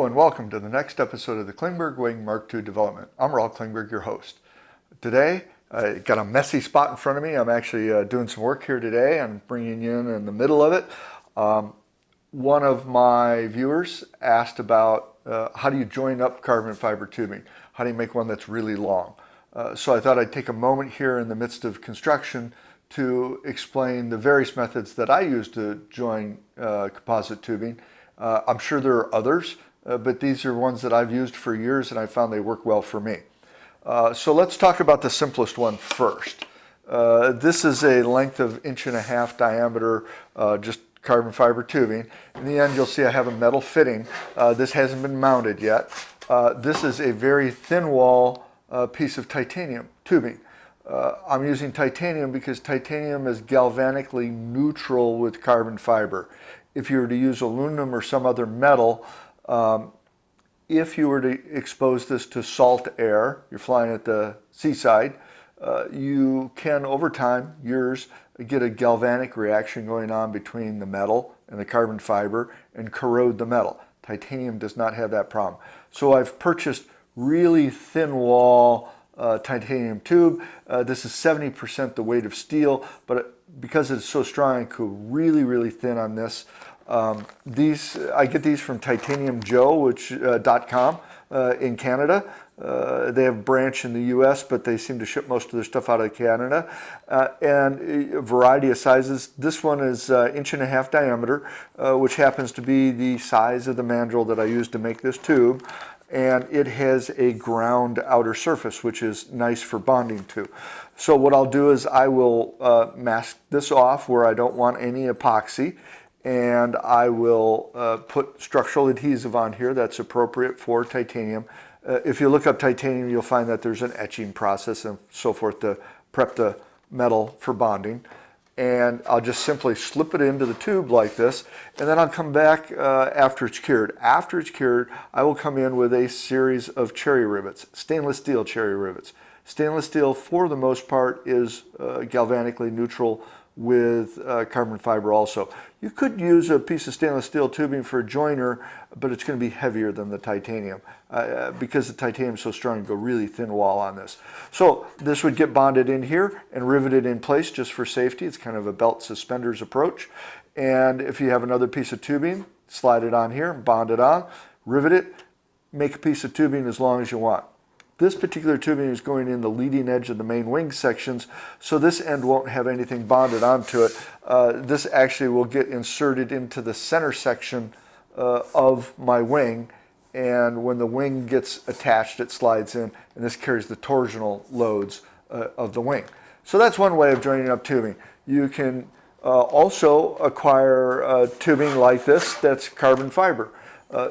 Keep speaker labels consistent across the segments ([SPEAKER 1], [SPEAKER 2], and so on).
[SPEAKER 1] and welcome to the next episode of the Klingberg Wing Mark II development. I'm Raul Klingberg, your host. Today, I got a messy spot in front of me. I'm actually doing some work here today. I'm bringing you in the middle of it. One of my viewers asked about how do you join up carbon fiber tubing? How do you make one that's really long? So I thought I'd take a moment here in the midst of construction to explain the various methods that I use to join composite tubing. I'm sure there are others, but these are ones that I've used for years and I found they work well for me. So let's talk about the simplest one first. This is a length of 1.5 inch diameter, just carbon fiber tubing. In the end, you'll see I have a metal fitting. This hasn't been mounted yet. This is a very thin wall piece of titanium tubing. I'm using titanium because titanium is galvanically neutral with carbon fiber. If you were to use aluminum or some other metal, if you were to expose this to salt air, you're flying at the seaside, you can, over time, years, get a galvanic reaction going on between the metal and the carbon fiber and corrode the metal. Titanium does not have that problem. So I've purchased really thin wall titanium tube. This is 70% the weight of steel, but because it's so strong, I could really, really thin on this. I get these from titaniumjoe.com in Canada. They have a branch in the US, but they seem to ship most of their stuff out of Canada. And a variety of sizes. This one is 1.5 inch diameter, which happens to be the size of the mandrel that I use to make this tube. And it has a ground outer surface, which is nice for bonding to. So what I'll do is I will mask this off where I don't want any epoxy, and I will put structural adhesive on here that's appropriate for titanium. If you look up titanium, you'll find that there's an etching process and so forth to prep the metal for bonding. And I'll just simply slip it into the tube like this, and then I'll come back after it's cured. After it's cured, I will come in with a series of cherry rivets, stainless steel cherry rivets. Stainless steel, for the most part, is galvanically neutral with carbon fiber also. You could use a piece of stainless steel tubing for a joiner, but it's going to be heavier than the titanium. Because the titanium is so strong, you go really thin wall on this. So this would get bonded in here and riveted in place just for safety. It's kind of a belt suspenders approach. And if you have another piece of tubing, slide it on here, bond it on, rivet it, make a piece of tubing as long as you want. This particular tubing is going in the leading edge of the main wing sections, so this end won't have anything bonded onto it. This actually will get inserted into the center section of my wing, and when the wing gets attached, it slides in, and this carries the torsional loads of the wing. So that's one way of joining up tubing. You can also acquire tubing like this that's carbon fiber.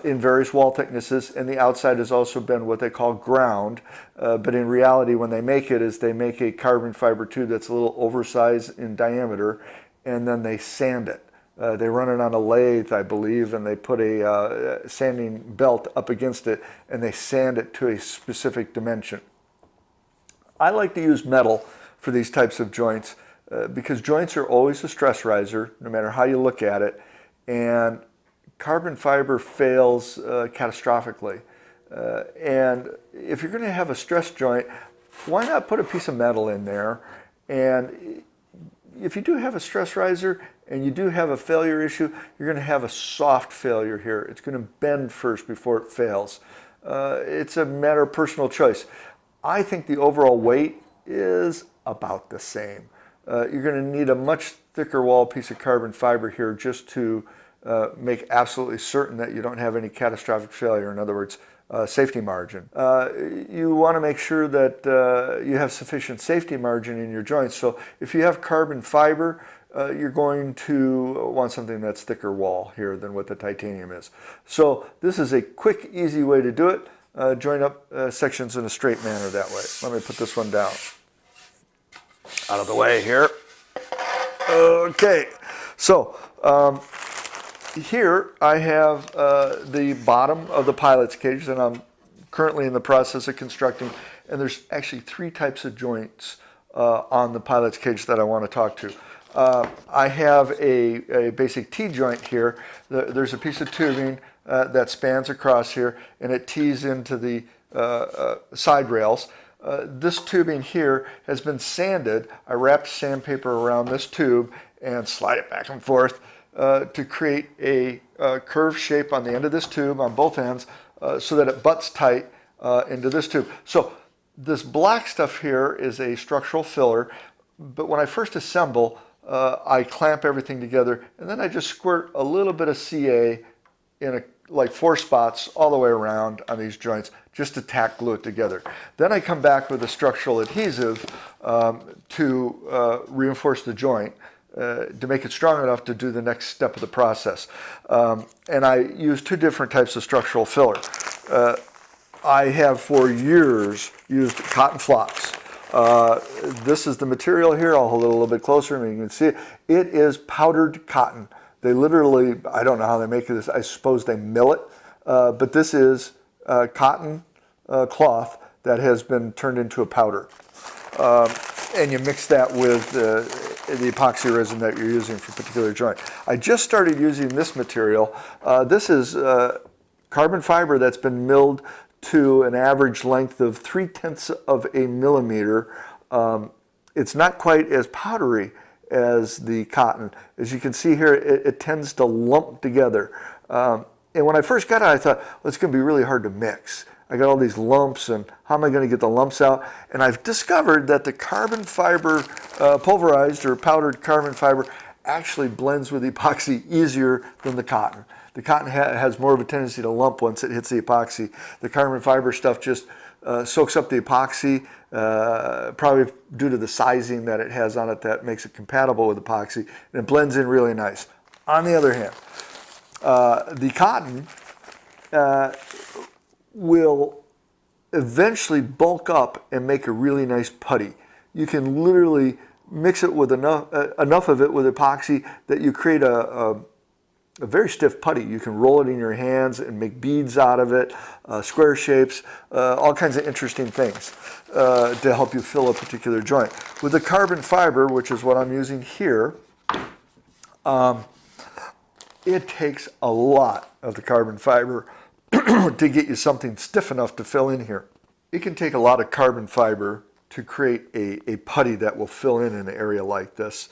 [SPEAKER 1] In various wall thicknesses, and the outside has also been what they call ground, but in reality when they make it is they make a carbon fiber tube that's a little oversized in diameter, and then they sand it. They run it on a lathe, I believe, and they put a sanding belt up against it, and they sand it to a specific dimension. I like to use metal for these types of joints because joints are always a stress riser, no matter how you look at it, and carbon fiber fails catastrophically. And if you're going to have a stress joint, why not put a piece of metal in there? And if you do have a stress riser and you do have a failure issue, you're going to have a soft failure here. It's going to bend first before it fails. It's a matter of personal choice. I think the overall weight is about the same. You're going to need a much thicker wall piece of carbon fiber here just to make absolutely certain that you don't have any catastrophic failure. In other words, safety margin. You want to make sure that you have sufficient safety margin in your joints. So if you have carbon fiber, you're going to want something that's thicker wall here than what the titanium is. So this is a quick, easy way to do it. Join up sections in a straight manner that way. Let me put this one down. Out of the way here. Okay, so here I have the bottom of the pilot's cage that I'm currently in the process of constructing, and there's actually 3 types of joints on the pilot's cage that I want to talk to. I have a basic T-joint here. There's a piece of tubing that spans across here, and it tees into the side rails. This tubing here has been sanded. I wrapped sandpaper around this tube and slide it back and forth to create a curved shape on the end of this tube on both ends so that it butts tight into this tube. So this black stuff here is a structural filler, but when I first assemble, I clamp everything together, and then I just squirt a little bit of CA in like 4 spots all the way around on these joints just to tack glue it together. Then I come back with a structural adhesive to reinforce the joint to make it strong enough to do the next step of the process. And I use 2 different types of structural filler. I have for years used cotton flocks. This is the material here. I'll hold it a little bit closer and you can see it. It is powdered cotton. They literally, I don't know how they make this, I suppose they mill it, but this is cotton cloth that has been turned into a powder. And you mix that with the epoxy resin that you're using for a particular joint. I just started using this material. This is carbon fiber that's been milled to an average length of 3/10 of a millimeter. It's not quite as powdery as the cotton. As you can see here, it tends to lump together. And when I first got it, I thought, well, it's going to be really hard to mix. I got all these lumps, and how am I going to get the lumps out? And I've discovered that the carbon fiber, pulverized or powdered carbon fiber, actually blends with epoxy easier than the cotton. The cotton has more of a tendency to lump once it hits the epoxy. The carbon fiber stuff just soaks up the epoxy, probably due to the sizing that it has on it that makes it compatible with epoxy, and it blends in really nice. On the other hand, the cotton will eventually bulk up and make a really nice putty. You can literally mix it with enough of it with epoxy that you create a very stiff putty. You can roll it in your hands and make beads out of it, square shapes, all kinds of interesting things to help you fill a particular joint. With the carbon fiber, which is what I'm using here, it takes a lot of the carbon fiber to get you something stiff enough to fill in here. It can take a lot of carbon fiber to create a putty that will fill in an area like this.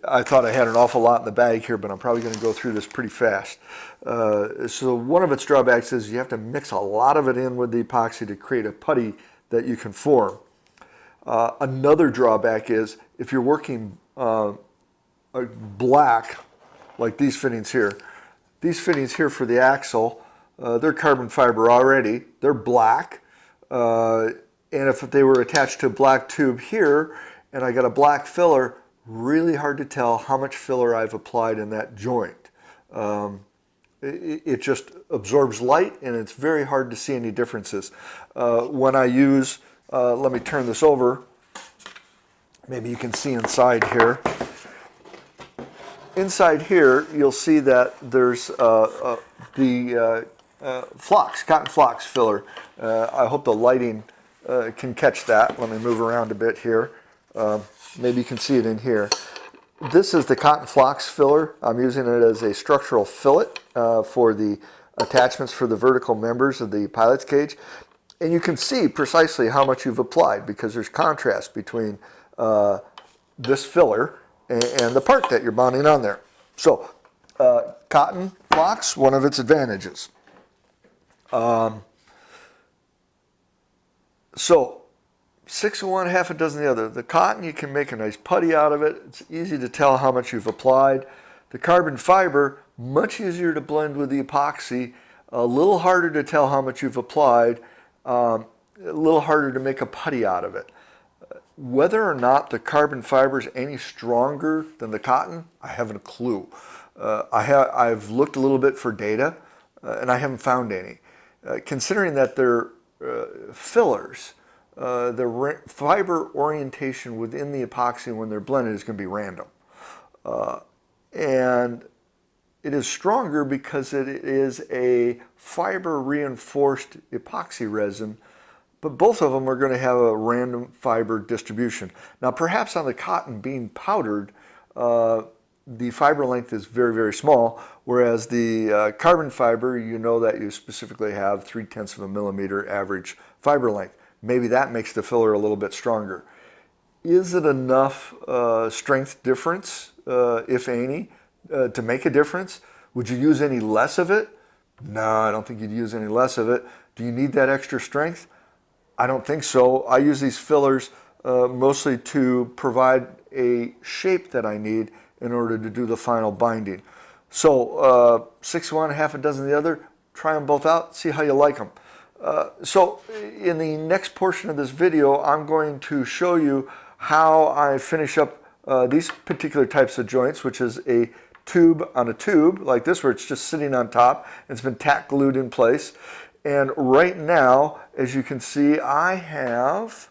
[SPEAKER 1] I thought I had an awful lot in the bag here, but I'm probably going to go through this pretty fast. So one of its drawbacks is you have to mix a lot of it in with the epoxy to create a putty that you can form. Another drawback is if you're working black, like these fittings here for the axle, they're carbon fiber already, they're black, and if they were attached to a black tube here and I got a black filler, really hard to tell how much filler I've applied in that joint. It just absorbs light and it's very hard to see any differences. When I use, let me turn this over, maybe you can see inside here. Inside here, you'll see that there's the cotton flocks filler. I hope the lighting can catch that. Let me move around a bit here. Maybe you can see it in here. This is the cotton flocks filler. I'm using it as a structural fillet for the attachments for the vertical members of the pilot's cage. And you can see precisely how much you've applied because there's contrast between this filler and the part that you're mounting on there. So, cotton flocks, one of its advantages. So, 6 of one, half a dozen of the other. The cotton, you can make a nice putty out of it. It's easy to tell how much you've applied. The carbon fiber, much easier to blend with the epoxy, a little harder to tell how much you've applied, a little harder to make a putty out of it. Whether or not the carbon fiber is any stronger than the cotton, I haven't a clue. I've looked a little bit for data, and I haven't found any. Considering that they're fillers, the fiber orientation within the epoxy when they're blended is going to be random. And it is stronger because it is a fiber reinforced epoxy resin, but both of them are going to have a random fiber distribution. Now perhaps on the cotton being powdered, the fiber length is very, very small, whereas the carbon fiber, you know that you specifically have 0.3 of a millimeter average fiber length. Maybe that makes the filler a little bit stronger. Is it enough strength difference, if any, to make a difference? Would you use any less of it? No, I don't think you'd use any less of it. Do you need that extra strength? I don't think so. I use these fillers mostly to provide a shape that I need in order to do the final binding. So 6 of one, half a dozen of the other, try them both out, see how you like them. So in the next portion of this video, I'm going to show you how I finish up these particular types of joints, which is a tube on a tube like this, where it's just sitting on top. It's been tack glued in place. And right now, as you can see, I have,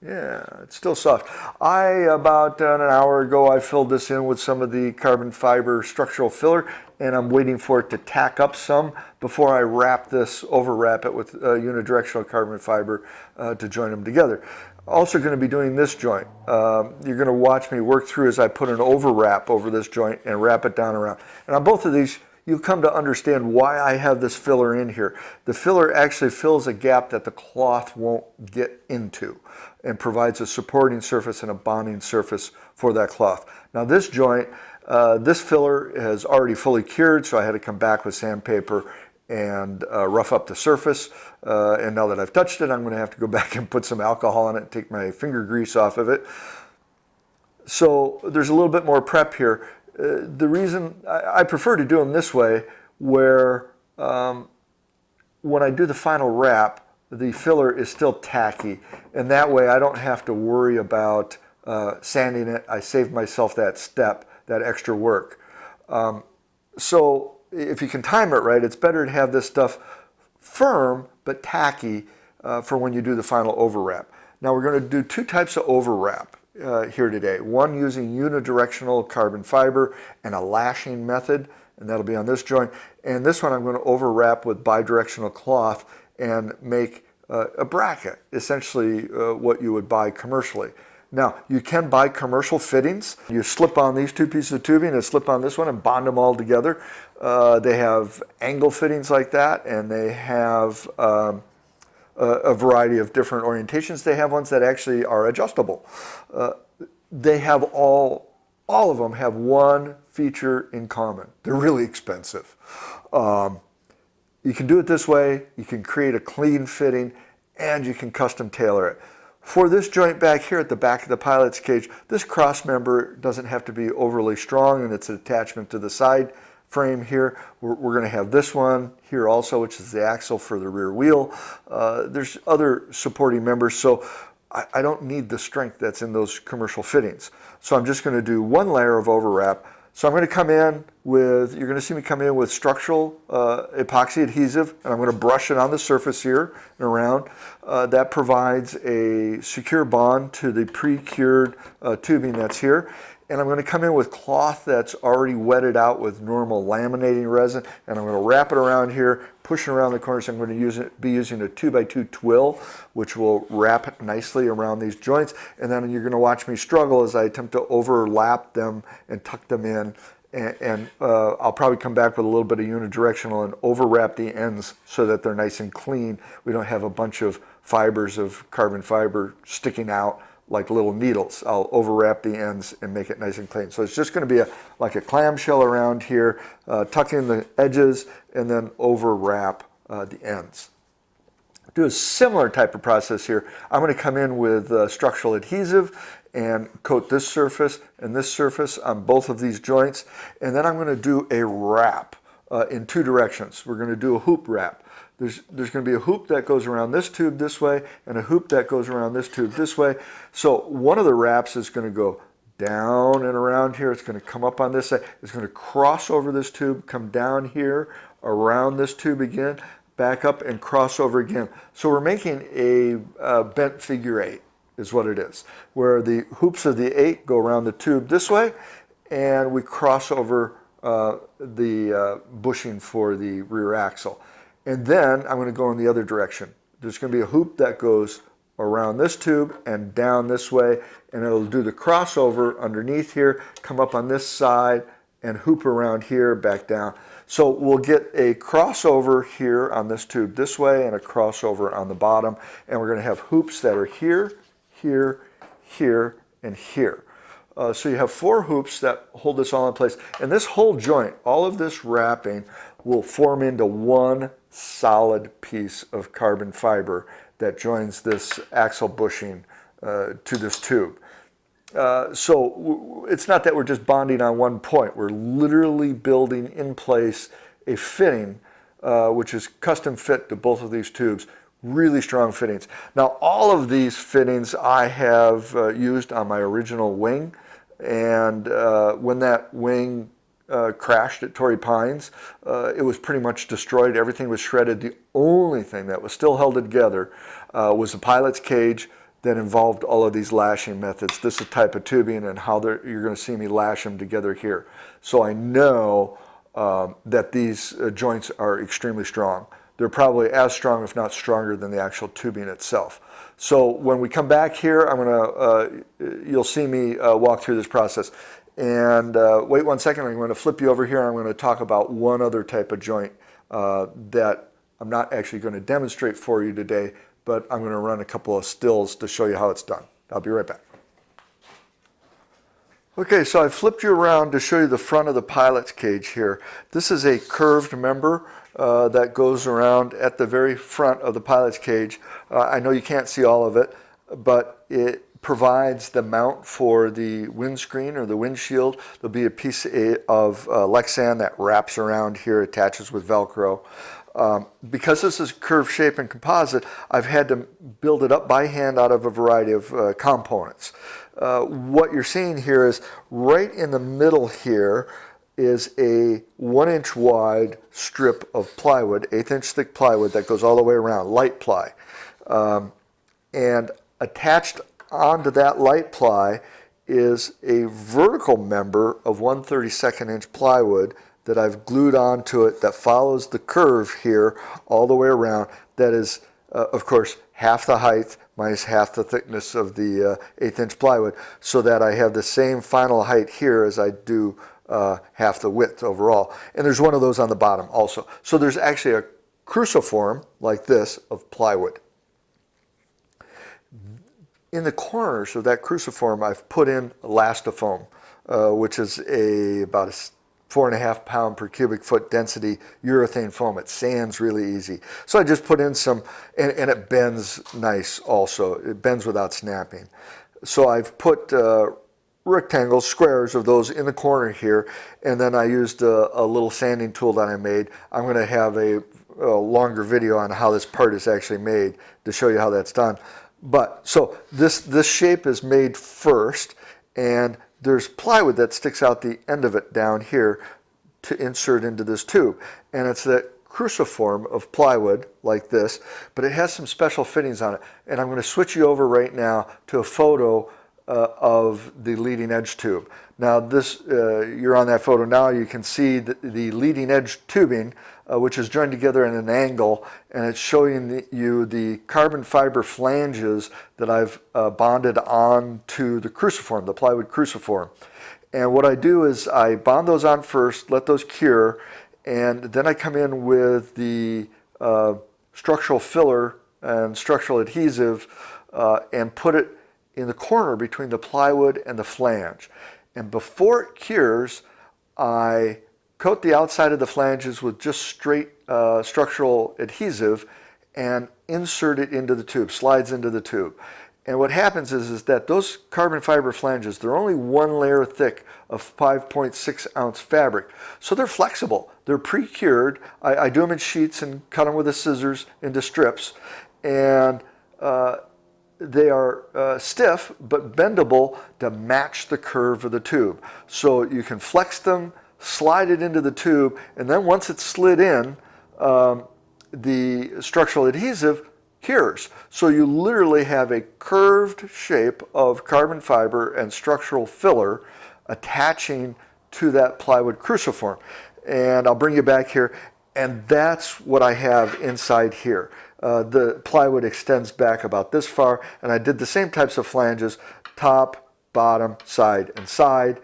[SPEAKER 1] yeah, it's still soft. About an hour ago, I filled this in with some of the carbon fiber structural filler, and I'm waiting for it to tack up some before I overwrap it with unidirectional carbon fiber to join them together. Also going to be doing this joint. You're going to watch me work through as I put an overwrap over this joint and wrap it down around. And on both of these, you'll come to understand why I have this filler in here. The filler actually fills a gap that the cloth won't get into and provides a supporting surface and a bonding surface for that cloth. Now this joint, this filler has already fully cured, so I had to come back with sandpaper and rough up the surface. And now that I've touched it, I'm going to have to go back and put some alcohol on it and take my finger grease off of it. So there's a little bit more prep here. The reason I prefer to do them this way, where when I do the final wrap, the filler is still tacky, and that way I don't have to worry about sanding it. I save myself that step, that extra work. So if you can time it right, it's better to have this stuff firm but tacky for when you do the final overwrap. Now we're going to do two types of overwrap here today. One using unidirectional carbon fiber and a lashing method, and that'll be on this joint. And this one I'm going to overwrap with bidirectional cloth and make a bracket, essentially what you would buy commercially. Now, you can buy commercial fittings. You slip on these two pieces of tubing and slip on this one and bond them all together. They have angle fittings like that, and they have a variety of different orientations. They have ones that actually are adjustable. They have all of them have one feature in common. They're really expensive. You can do it this way. You can create a clean fitting, and you can custom tailor it. For this joint back here at the back of the pilot's cage, this cross member doesn't have to be overly strong, and it's an attachment to the side frame here. We're going to have this one here also, which is the axle for the rear wheel. There's other supporting members, so I don't need the strength that's in those commercial fittings. So I'm just going to do one layer of overwrap. So I'm going to come in with, you're going to see me come in with structural epoxy adhesive, and I'm going to brush it on the surface here and around. That provides a secure bond to the pre-cured tubing that's here. And I'm going to come in with cloth that's already wetted out with normal laminating resin, and I'm going to wrap it around here, push it around the corners. I'm going to be using a 2x2 twill, which will wrap nicely around these joints. And then you're going to watch me struggle as I attempt to overlap them and tuck them in. And I'll probably come back with a little bit of unidirectional and overwrap the ends so that they're nice and clean. We don't have a bunch of fibers of carbon fiber sticking out like little needles. I'll overwrap the ends and make it nice and clean. So it's just going to be like a clamshell around here, tuck in the edges, and then overwrap the ends. Do a similar type of process here. I'm going to come in with structural adhesive and coat this surface and this surface on both of these joints. And then I'm going to do a wrap in two directions. We're going to do a hoop wrap. There's going to be a hoop that goes around this tube this way and a hoop that goes around this tube this way. So one of the wraps is going to go down and around here. It's going to come up on this side. It's going to cross over this tube, come down here, around this tube again, back up and cross over again. So we're making a bent figure eight is what it is, where the hoops of the eight go around the tube this way, and we cross over the bushing for the rear axle. And then I'm going to go in the other direction. There's going to be a hoop that goes around this tube and down this way, and it'll do the crossover underneath here, come up on this side and hoop around here, back down. So we'll get a crossover here on this tube this way and a crossover on the bottom, and we're going to have hoops that are here, here, here, and here. So you have 4 hoops that hold this all in place, and this whole joint, all of this wrapping, will form into one solid piece of carbon fiber that joins this axle bushing to this tube. So it's not that we're just bonding on one point. We're literally building in place a fitting which is custom fit to both of these tubes. Really strong fittings. Now all of these fittings I have used on my original wing, and when that wing crashed at Torrey Pines, it was pretty much destroyed. Everything was shredded. The only thing that was still held together was the pilot's cage that involved all of these lashing methods. This is a type of tubing, and how you're going to see me lash them together here. So I know that these joints are extremely strong. They're probably as strong, if not stronger, than the actual tubing itself. So when we come back here, I'm going to, you'll see me walk through this process. And wait one second, I'm going to flip you over here. I'm going to talk about one other type of joint that I'm not actually going to demonstrate for you today, but I'm going to run a couple of stills to show you how it's done. I'll be right back. Okay, so I flipped you around to show you the front of the pilot's cage here. This is a curved member that goes around at the very front of the pilot's cage. I know you can't see all of it, but it provides the mount for the windscreen or the windshield. There'll be a piece of Lexan that wraps around here, attaches with Velcro. Because this is curved shape and composite, I've had to build it up by hand out of a variety of components. What you're seeing here is right in the middle here is a 1-inch wide strip of plywood, 1/8 inch thick plywood that goes all the way around, light ply. And attached onto that light ply is a vertical member of 1/32 inch plywood that I've glued onto it that follows the curve here all the way around. That is, of course, half the height minus half the thickness of the 1/8 inch plywood, so that I have the same final height here as I do half the width overall. And there's one of those on the bottom also. So there's actually a cruciform like this of plywood. In the corners of that cruciform, I've put in elastofoam, which is about a 4.5 pound per cubic foot density urethane foam. It sands really easy. So I just put in some, and it bends nice also. It bends without snapping. So I've put rectangles, squares of those in the corner here, and then I used a little sanding tool that I made. I'm going to have a longer video on how this part is actually made to show you how that's done. But so this shape is made first, and there's plywood that sticks out the end of it down here to insert into this tube. And it's that cruciform of plywood like this, but it has some special fittings on it. And I'm going to switch you over right now to a photo of the leading edge tube. Now this, you're on that photo now, you can see the leading edge tubing, which is joined together in an angle, and it's showing you the carbon fiber flanges that I've bonded onto the cruciform, the plywood cruciform. And what I do is I bond those on first, let those cure, and then I come in with the structural filler and structural adhesive and put it in the corner between the plywood and the flange. And before it cures, I coat the outside of the flanges with just straight structural adhesive and insert it into the tube, slides into the tube. And what happens is that those carbon fiber flanges, they're only 1 layer thick of 5.6 ounce fabric. So they're flexible. They're pre-cured. I do them in sheets and cut them with the scissors into strips. And they are stiff but bendable to match the curve of the tube. So you can flex them, slide it into the tube, and then once it's slid in, the structural adhesive cures. So you literally have a curved shape of carbon fiber and structural filler attaching to that plywood cruciform. And I'll bring you back here, and that's what I have inside here. The plywood extends back about this far, and I did the same types of flanges, top, bottom, side, and side,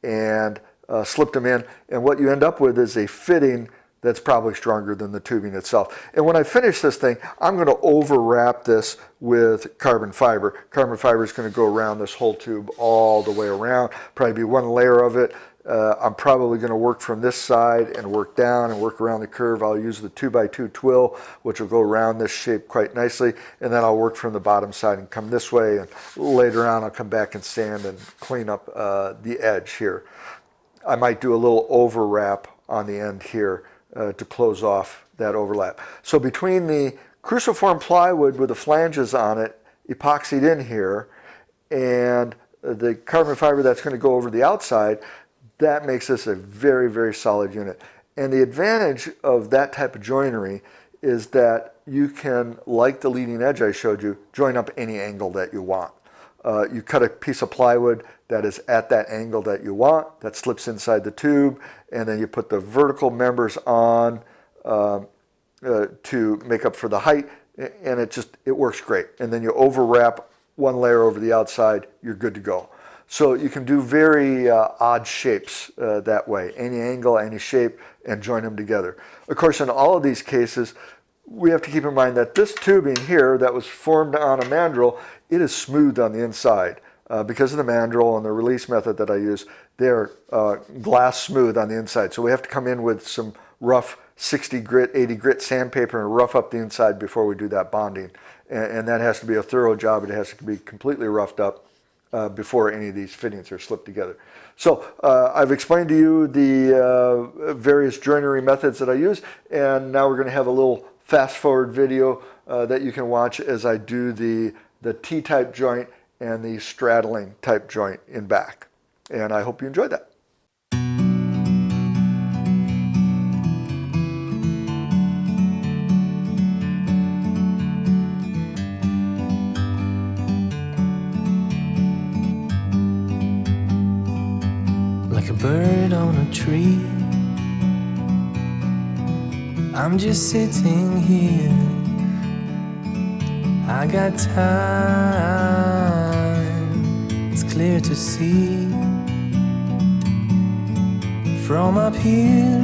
[SPEAKER 1] and slipped them in. And what you end up with is a fitting that's probably stronger than the tubing itself. And when I finish this thing, I'm going to overwrap this with carbon fiber. Carbon fiber is going to go around this whole tube all the way around, probably be one layer of it. I'm probably going to work from this side and work down and work around the curve. I'll use the 2x2 twill, which will go around this shape quite nicely, and then I'll work from the bottom side and come this way, and later on I'll come back and sand and clean up the edge here. I might do a little overwrap on the end here to close off that overlap. So between the cruciform plywood with the flanges on it, epoxied in here, and the carbon fiber that's going to go over the outside, that makes this a very, very solid unit. And the advantage of that type of joinery is that you can, like the leading edge I showed you, join up any angle that you want. You cut a piece of plywood that is at that angle that you want, that slips inside the tube, and then you put the vertical members on to make up for the height, and it works great. And then you overwrap one layer over the outside, you're good to go. So you can do very odd shapes that way, any angle, any shape, and join them together. Of course, in all of these cases, we have to keep in mind that this tubing here that was formed on a mandrel, it is smooth on the inside. Because of the mandrel and the release method that I use, they're glass smooth on the inside. So we have to come in with some rough 60 grit, 80 grit sandpaper and rough up the inside before we do that bonding. And that has to be a thorough job. It has to be completely roughed up before any of these fittings are slipped together. So I've explained to you the various joinery methods that I use, and now we're going to have a little fast forward video that you can watch as I do the T-type joint and the straddling type joint in back. And I hope you enjoyed that.
[SPEAKER 2] Like a bird on a tree, I'm just sitting here. I got time, it's clear to see. From up here,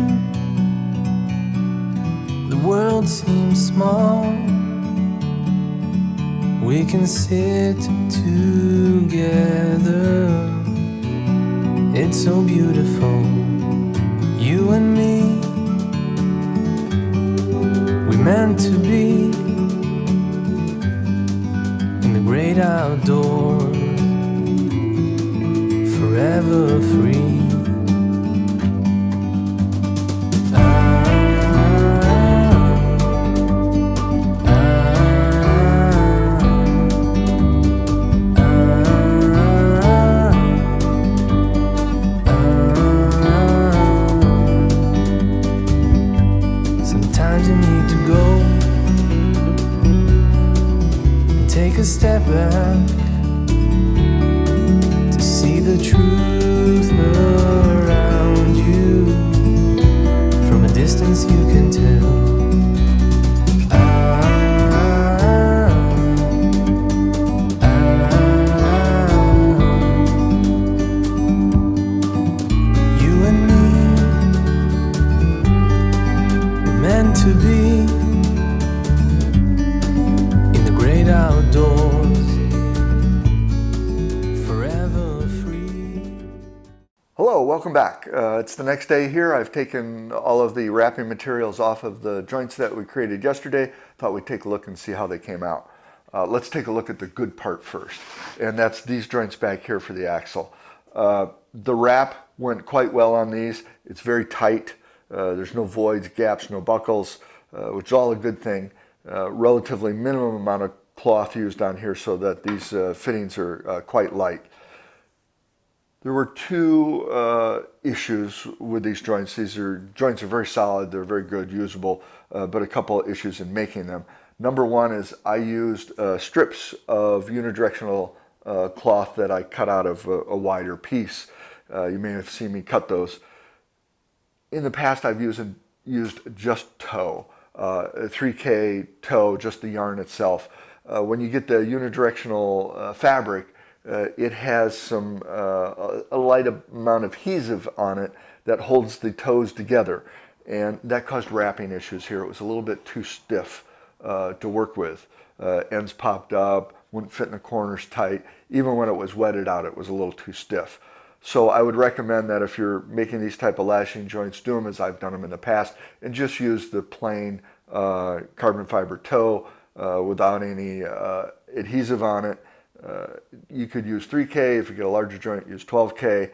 [SPEAKER 2] the world seems small. We can sit together, it's so beautiful. You and me, we meant to be in the great outdoors, forever free. Sometimes you need to go and take a step back to see the truth around you. From a distance you can tell. You and me, we're meant to be in the great outdoors, forever free.
[SPEAKER 1] Hello, welcome back. It's the next day here. I've taken all of the wrapping materials off of the joints that we created yesterday. Thought we'd take a look and see how they came out. Let's take a look at the good part first, and that's these joints back here for the axle. The wrap went quite well on these. It's very tight. There's no voids, gaps, no buckles, which is all a good thing. Relatively minimum amount of cloth used on here so that these fittings are quite light. There were two issues with these joints. Joints are very solid, they're very good, usable, but a couple of issues in making them. Number one is I used strips of unidirectional cloth that I cut out of a wider piece. You may have seen me cut those. In the past, I've used just toe. 3K toe, just the yarn itself. When you get the unidirectional fabric, it has some a light amount of adhesive on it that holds the toes together, and that caused wrapping issues here. It was a little bit too stiff to work with. Ends popped up, wouldn't fit in the corners tight. Even when it was wetted out, it was a little too stiff. So I would recommend that if you're making these type of lashing joints, do them as I've done them in the past, and just use the plain carbon fiber toe without any adhesive on it. You could use 3K. If you get a larger joint, use 12K.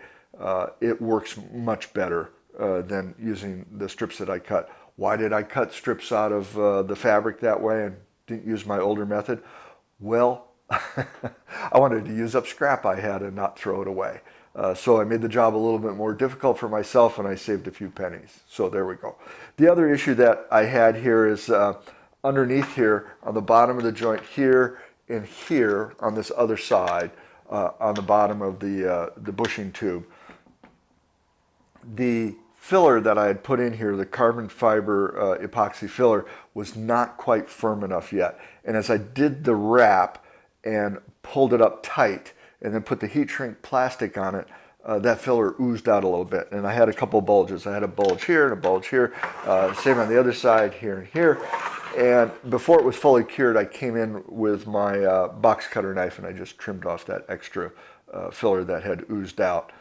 [SPEAKER 1] It works much better than using the strips that I cut. Why did I cut strips out of the fabric that way and didn't use my older method? Well, I wanted to use up scrap I had and not throw it away. So I made the job a little bit more difficult for myself, and I saved a few pennies. So there we go. The other issue that I had here is underneath here on the bottom of the joint here and here on this other side on the bottom of the bushing tube. The filler that I had put in here, the carbon fiber epoxy filler, was not quite firm enough yet. And as I did the wrap and pulled it up tight and then put the heat shrink plastic on it, that filler oozed out a little bit. And I had a couple bulges. I had a bulge here and a bulge here. Same on the other side, here and here. And before it was fully cured, I came in with my box cutter knife and I just trimmed off that extra filler that had oozed out.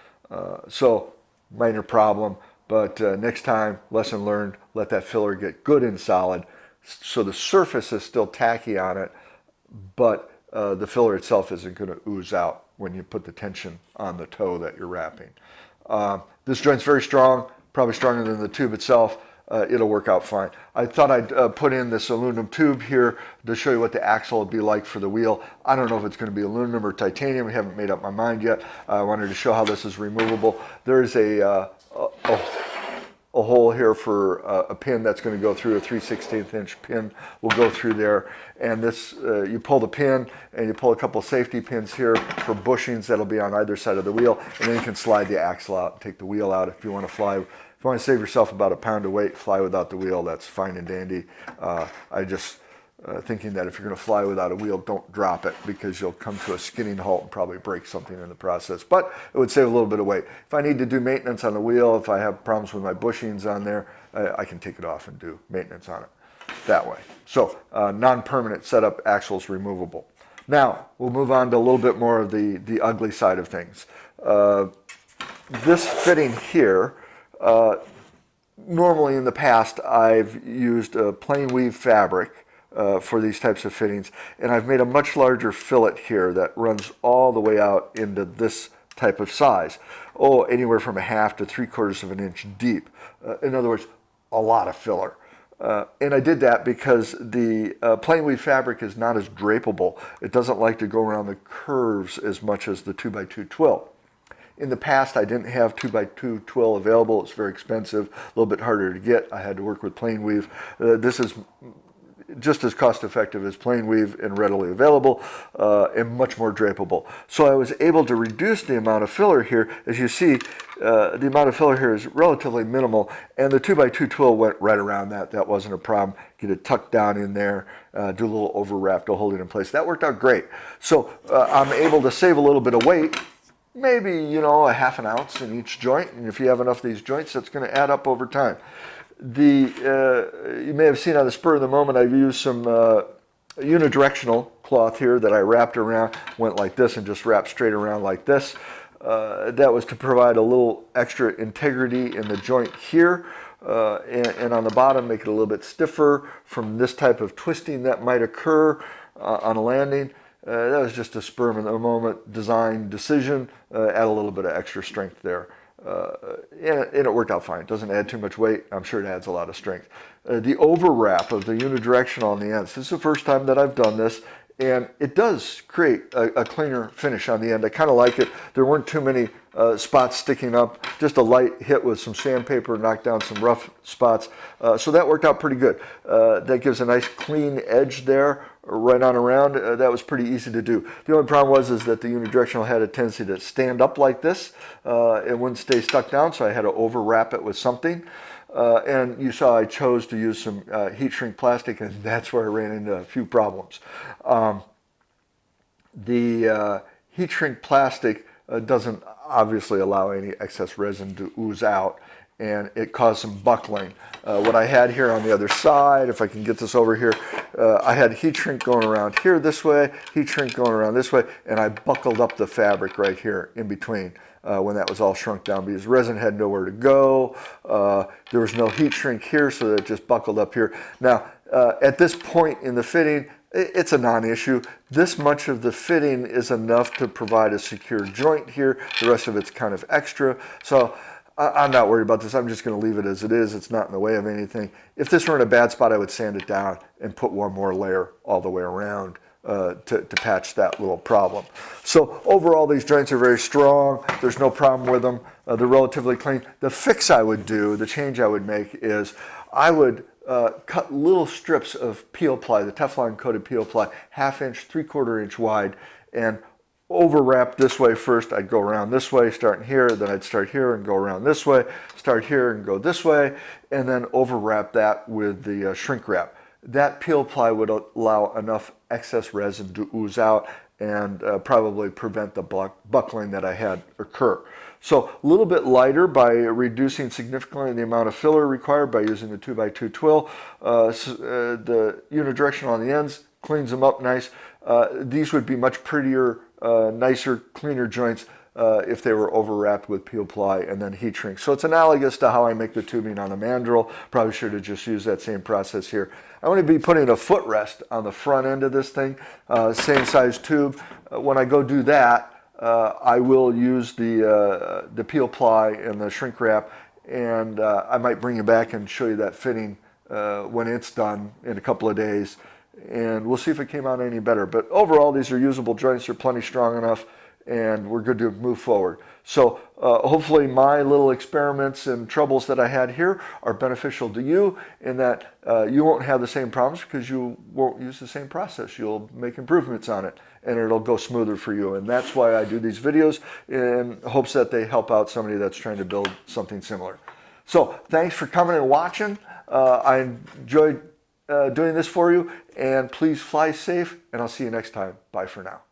[SPEAKER 1] So minor problem, but next time, lesson learned, let that filler get good and solid so the surface is still tacky on it, but the filler itself isn't going to ooze out when you put the tension on the toe that you're wrapping. This joint's very strong, probably stronger than the tube itself. It'll work out fine. I thought I'd put in this aluminum tube here to show you what the axle would be like for the wheel. I don't know if it's going to be aluminum or titanium. I haven't made up my mind yet. I wanted to show how this is removable. There's a hole here for a pin that's going to go through. A 3/16 inch pin will go through there, and this you pull the pin and you pull a couple safety pins here for bushings that'll be on either side of the wheel, and then you can slide the axle out and take the wheel out if you want to fly. If you want to save yourself about a pound of weight, fly without the wheel. That's fine and dandy. I just thinking that if you're going to fly without a wheel, don't drop it, because you'll come to a skidding halt and probably break something in the process. But it would save a little bit of weight. If I need to do maintenance on the wheel, if I have problems with my bushings on there, I can take it off and do maintenance on it that way. So non-permanent setup, axles removable. Now we'll move on to a little bit more of the ugly side of things. This fitting here, normally in the past I've used a plain weave fabric for these types of fittings, and I've made a much larger fillet here that runs all the way out into this type of size. Oh, anywhere from 1/2 to 3/4 of an inch deep. In other words, a lot of filler. And I did that because the plain weave fabric is not as drapable. It doesn't like to go around the curves as much as the 2x2 twill. In the past, I didn't have 2x2 twill available. It's very expensive, a little bit harder to get. I had to work with plain weave. This is just as cost effective as plain weave and readily available, and much more drapable. So I was able to reduce the amount of filler here. As you see, the amount of filler here is relatively minimal, and the 2x2 twill went right around that. That wasn't a problem. Get it tucked down in there, do a little overwrap to hold it in place. That worked out great. So I'm able to save a little bit of weight, maybe, you know, a 1/2 ounce in each joint, and if you have enough of these joints, that's going to add up over time. You may have seen on the spur of the moment, I've used some unidirectional cloth here that I wrapped around, went like this and just wrapped straight around like this. That was to provide a little extra integrity in the joint here, and on the bottom make it a little bit stiffer from this type of twisting that might occur on a landing. That was just a spur of the moment design decision, add a little bit of extra strength there. And it worked out fine. It doesn't add too much weight. I'm sure it adds a lot of strength. The overwrap of the unidirectional on the ends. This is the first time that I've done this, and it does create a cleaner finish on the end. I kind of like it. There weren't too many spots sticking up. Just a light hit with some sandpaper knocked down some rough spots. So that worked out pretty good. That gives a nice clean edge there right on around. That was pretty easy to do. The only problem was that the unidirectional had a tendency to stand up like this. It wouldn't stay stuck down, so I had to overwrap it with something. And you saw I chose to use some heat shrink plastic, and that's where I ran into a few problems. The heat shrink plastic doesn't obviously allow any excess resin to ooze out, and it caused some buckling. What I had here on the other side, if I can get this over here, I had heat shrink going around here this way, heat shrink going around this way, and I buckled up the fabric right here in between when that was all shrunk down because resin had nowhere to go. There was no heat shrink here, so it just buckled up here. Now, at this point in the fitting, it's a non-issue. This much of the fitting is enough to provide a secure joint here. The rest of it's kind of extra. So I'm not worried about this. I'm just going to leave it as it is. It's not in the way of anything. If this were in a bad spot, I would sand it down and put one more layer all the way around to patch that little problem. So overall, these joints are very strong. There's no problem with them. They're relatively clean. The fix I would do, the change I would make is I would cut little strips of peel ply, the Teflon coated peel ply, 1/2 inch, 3/4 inch wide, and overwrap this way first. I'd go around this way, starting here, then I'd start here and go around this way, start here and go this way, and then overwrap that with the shrink wrap. That peel ply would allow enough excess resin to ooze out and probably prevent the buckling that I had occur. So a little bit lighter by reducing significantly the amount of filler required by using the 2x2 twill. The unidirectional on the ends cleans them up nice. These would be much prettier, nicer, cleaner joints if they were overwrapped with peel ply and then heat shrink. So it's analogous to how I make the tubing on a mandrel. Probably should have just used that same process here. I'm going to be putting a footrest on the front end of this thing, same size tube. When I go do that, I will use the peel ply and the shrink wrap, and I might bring you back and show you that fitting when it's done in a couple of days, and we'll see if it came out any better. But overall, these are usable joints. They're plenty strong enough, and we're good to move forward. So hopefully my little experiments and troubles that I had here are beneficial to you in that you won't have the same problems because you won't use the same process. You'll make improvements on it and it'll go smoother for you. And that's why I do these videos in hopes that they help out somebody that's trying to build something similar. So thanks for coming and watching. I enjoyed doing this for you, and please fly safe, and I'll see you next time. Bye for now.